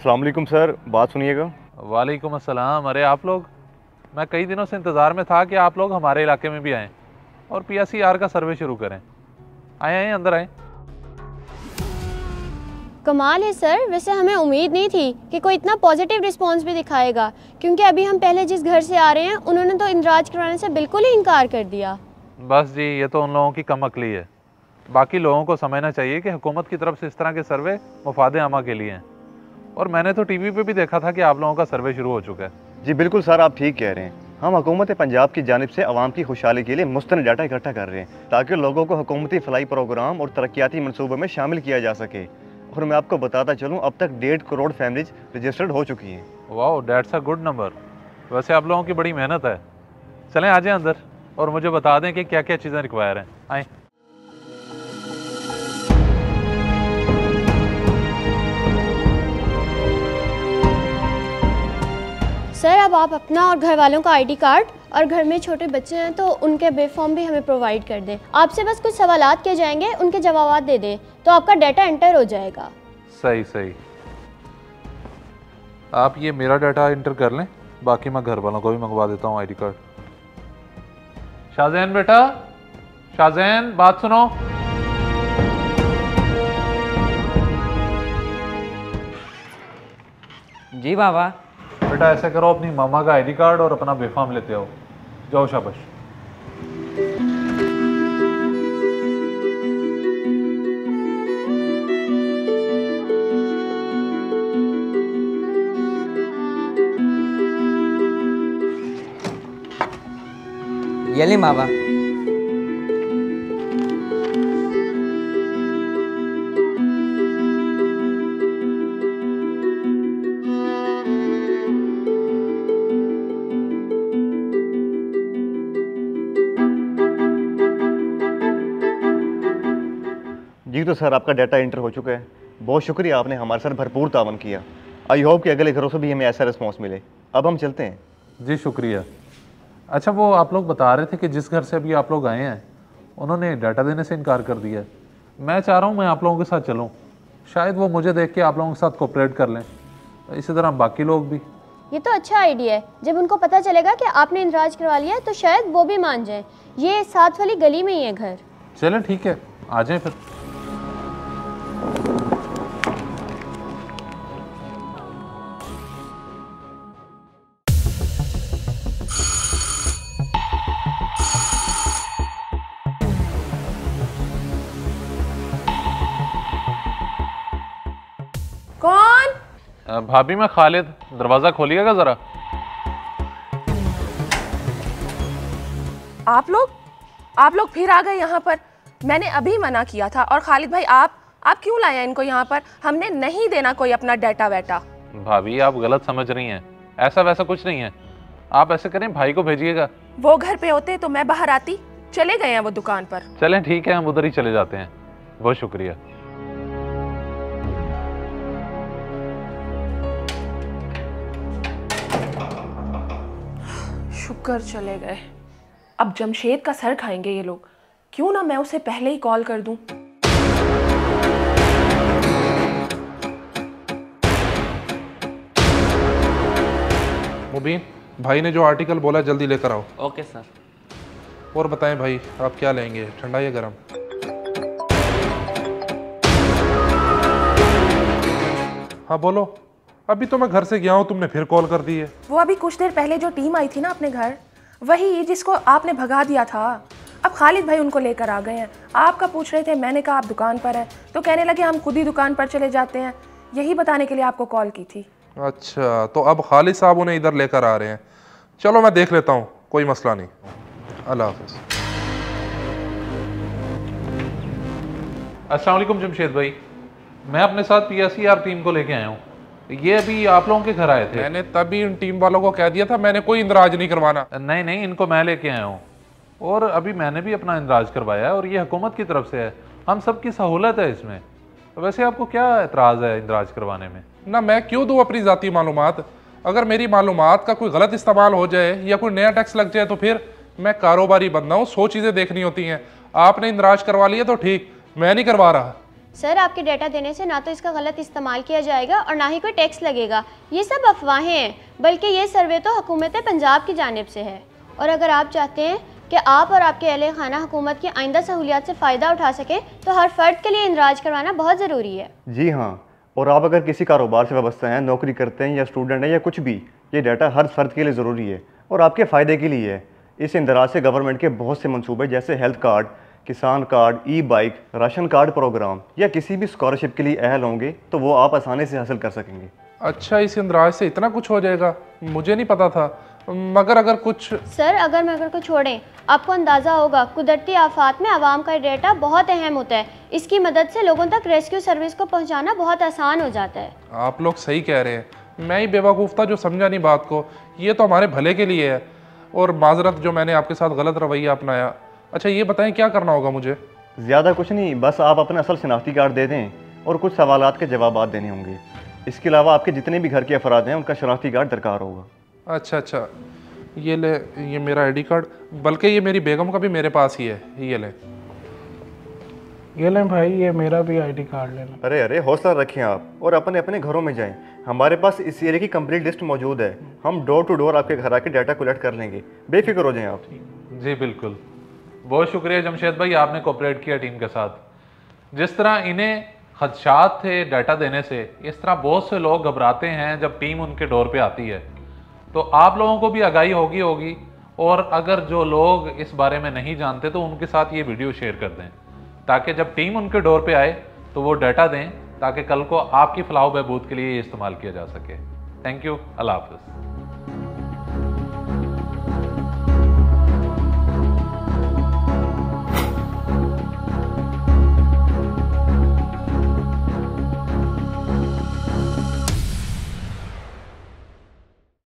अस्सलाम वालेकुम सर, बात सुनिएगा। वालेकुम अस्सलाम। अरे आप लोग, मैं कई दिनों से इंतज़ार में था कि आप लोग हमारे इलाके में भी आएँ और PSER का सर्वे शुरू करें। आए आए अंदर आए। कमाल है सर, वैसे हमें उम्मीद नहीं थी कि कोई इतना पॉजिटिव रिस्पांस भी दिखाएगा, क्योंकि अभी हम पहले जिस घर से आ रहे हैं उन्होंने तो इंदराज करवाने से बिल्कुल ही इनकार कर दिया। बस जी, ये तो उन लोगों की कम अकली है। बाकी लोगों को समझना चाहिए कि हुकूमत की तरफ से इस तरह के सर्वे मुफादे आमा के लिए हैं। और मैंने तो TV पे भी देखा था कि आप लोगों का सर्वे शुरू हो चुका है। जी बिल्कुल सर, आप ठीक कह रहे हैं। हम हुकूमत पंजाब की जानिब से आवाम की खुशहाली के लिए मुस्तंद डाटा इकट्ठा कर रहे हैं ताकि लोगों को हुकूमती फलाई प्रोग्राम और तरक्याती मनसूबों में शामिल किया जा सके। और मैं आपको बताता चलूँ, अब तक 1.5 करोड़ फैमिलीज रजिस्टर्ड हो चुकी हैं। वाह, दैट्स अ गुड नंबर। वैसे आप लोगों की बड़ी मेहनत है। चलें आ जाएं अंदर और मुझे बता दें कि क्या क्या चीज़ें रिक्वायर हैं। आएँ। सर अब आप अपना और घर वालों का ID कार्ड और घर में छोटे बच्चे हैं तो उनके बे फॉर्म भी हमें प्रोवाइड कर दें। आपसे बस कुछ सवालात किए जाएंगे, उनके जवाब दे दें तो आपका डाटा एंटर हो जाएगा। सही सही। आप ये मेरा डाटा एंटर कर लें, बाकी मैं घर वालों को भी मंगवा देता हूँ ID कार्ड। शाहजैन बेटा, शाहजैन बात सुनो। जी बाबा। बेटा ऐसा करो, अपनी मामा का ID कार्ड और अपना बेफाम लेते आओ। जाओ शाबाश। ये ले बाबा। जी तो सर, आपका डाटा एंटर हो चुका है। बहुत शुक्रिया, आपने हमारे साथ भरपूर तावन किया। आई होप कि अगले घरों से भी हमें ऐसा रिस्पॉन्स मिले। अब हम चलते हैं। जी शुक्रिया। अच्छा, वो आप लोग बता रहे थे कि जिस घर से अभी आप लोग आए हैं उन्होंने डाटा देने से इनकार कर दिया है। मैं चाह रहा हूँ मैं आप लोगों के साथ चलूँ, शायद वो मुझे देख के आप लोगों के साथ कोऑपरेट कर लें, इसी तरह बाकी लोग भी। ये तो अच्छा आइडिया है। जब उनको पता चलेगा कि आपने इंदराज करवा लिया तो शायद वो भी मान जाए। ये साथ वाली गली में ही है घर। चलें ठीक है, आ जाएं फिर। कौन? भाभी मैं खालिद, दरवाजा खोलिएगा जरा। आप लोग फिर आ गए यहाँ पर। मैंने अभी मना किया था। और खालिद भाई, आप क्यों लाए इनको यहाँ पर? हमने नहीं देना कोई अपना डाटा वेटा। भाभी आप गलत समझ रही हैं, ऐसा वैसा कुछ नहीं है। आप ऐसे करें, भाई को भेजिएगा। वो घर पे होते तो मैं बाहर आती। चले गए हैं वो दुकान पर। चलें ठीक है, हम उधर ही चले जाते हैं। बहुत शुक्रिया। शुक्र चले गए। अब जमशेद का सर खाएंगे ये लोग। क्यों ना मैं उसे पहले ही कॉल कर दूं। मुबीन भाई ने जो आर्टिकल बोला जल्दी लेकर आओ। Okay sir. और बताएं भाई, आप क्या लेंगे, ठंडा या गर्म? हाँ बोलो। अभी तो मैं घर से गया हूँ, तुमने फिर कॉल कर दी है। वो अभी कुछ देर पहले जो टीम आई थी ना अपने घर, वही जिसको आपने भगा दिया था। अब खालिद भाई उनको लेकर आ गए हैं। आपका पूछ रहे थे, मैंने कहा आप दुकान पर हैं, तो कहने लगे हम खुद ही दुकान पर चले जाते हैं। यही बताने के लिए आपको कॉल की थी। अच्छा, तो अब खालिद साहब उन्हें इधर लेकर आ रहे हैं। चलो मैं देख लेता हूँ, कोई मसला नहीं। अल्लाह हाफिज़। अस्सलाम वालेकुम जमशेद भाई, मैं अपने साथ PSER टीम को लेके आया हूँ। ये अभी आप लोगों के घर आए थे। मैंने तभी इन टीम वालों को कह दिया था, मैंने कोई इंदराज नहीं करवाना। नहीं नहीं, इनको मैं लेके आया हूँ और अभी मैंने भी अपना इंदराज करवाया है और ये हुकूमत की तरफ से है। हम सब की सहूलत है इसमें। तो वैसे आपको क्या एतराज़ है इंदराज करवाने में? ना मैं क्यों दूँ अपनी ज़ाती मालूमात? अगर मेरी मालूमात का कोई गलत इस्तेमाल हो जाए या कोई नया टैक्स लग जाए तो फिर मैं कारोबारी बंदा हूँ, 100 चीज़ें देखनी होती हैं। आपने इंदराज करवा लिया तो ठीक, मैं नहीं करवा रहा। सर आपके डाटा देने से ना तो इसका गलत इस्तेमाल किया जाएगा और ना ही कोई टैक्स लगेगा। ये सब अफवाहें हैं, बल्कि ये सर्वे तो हुकूमत पंजाब की जानिब से है। और अगर आप चाहते हैं कि आप और आपके अहले खाना हुकूमत की आइंदा सहूलियात से फ़ायदा उठा सकें तो हर फ़र्द के लिए इंदराज करवाना बहुत ज़रूरी है। जी हाँ, और आप अगर किसी कारोबार से वाबस्ता हैं, नौकरी करते हैं या स्टूडेंट हैं या कुछ भी, ये डाटा हर फ़र्द के लिए ज़रूरी है और आपके फ़ायदे के लिए है। इस इंदराज से गवर्नमेंट के बहुत से मनसूबे जैसे हेल्थ कार्ड, किसान कार्ड, ई बाइक, राशन कार्ड प्रोग्राम या किसी भी स्कॉलरशिप के लिए अहल होंगे तो वो आप आसानी से हासिल कर सकेंगे। अच्छा, इस इंदराज से इतना कुछ हो जाएगा, मुझे नहीं पता था। मगर अगर कुछ सर अगर मगर को छोड़ें, आपको अंदाज़ा होगा कुदरती आफात में आवाम का डेटा बहुत अहम होता है। इसकी मदद से लोगों तक रेस्क्यू सर्विस को पहुंचाना बहुत आसान हो जाता है। आप लोग सही कह रहे हैं, मैं ही बेवकूफ़ था जो समझा नहीं बात को। ये तो हमारे भले के लिए है और माजरत जो मैंने आपके साथ गलत रवैया अपनाया। अच्छा ये बताएं क्या करना होगा मुझे? ज़्यादा कुछ नहीं, बस आप अपना असल शनाख्ती कार्ड दे दें और कुछ सवालात के जवाब देने होंगे। इसके अलावा आपके जितने भी घर के अफराद हैं उनका शनाख्ती कार्ड दरकार होगा। अच्छा, ये ले, ये मेरा आईडी कार्ड, बल्कि ये मेरी बेगम का भी मेरे पास ही है, ये ले। ये लें भाई, ये मेरा भी आईडी कार्ड लेना। अरे हौसला रखें आप और अपने अपने घरों में जाएं। हमारे पास इस एरिया की कंप्लीट लिस्ट मौजूद है। हम डोर टू डोर आपके घर आके डाटा कलेक्ट कर लेंगे, बेफिक्र हो जाएं आप। जी बिल्कुल, बहुत शुक्रिया जमशेद भाई, आपने कोऑपरेट किया टीम के साथ। जिस तरह इन्हें खदशात थे डाटा देने से, इस तरह बहुत से लोग घबराते हैं जब टीम उनके डोर पे आती है। तो आप लोगों को भी आगाही होगी और अगर जो लोग इस बारे में नहीं जानते तो उनके साथ ये वीडियो शेयर कर दें ताकि जब टीम उनके डोर पे आए तो वो डाटा दें ताकि कल को आपकी फलाह बहबूद के लिए ये इस्तेमाल किया जा सके। थैंक यू, अल्लाह हाफ़िज़।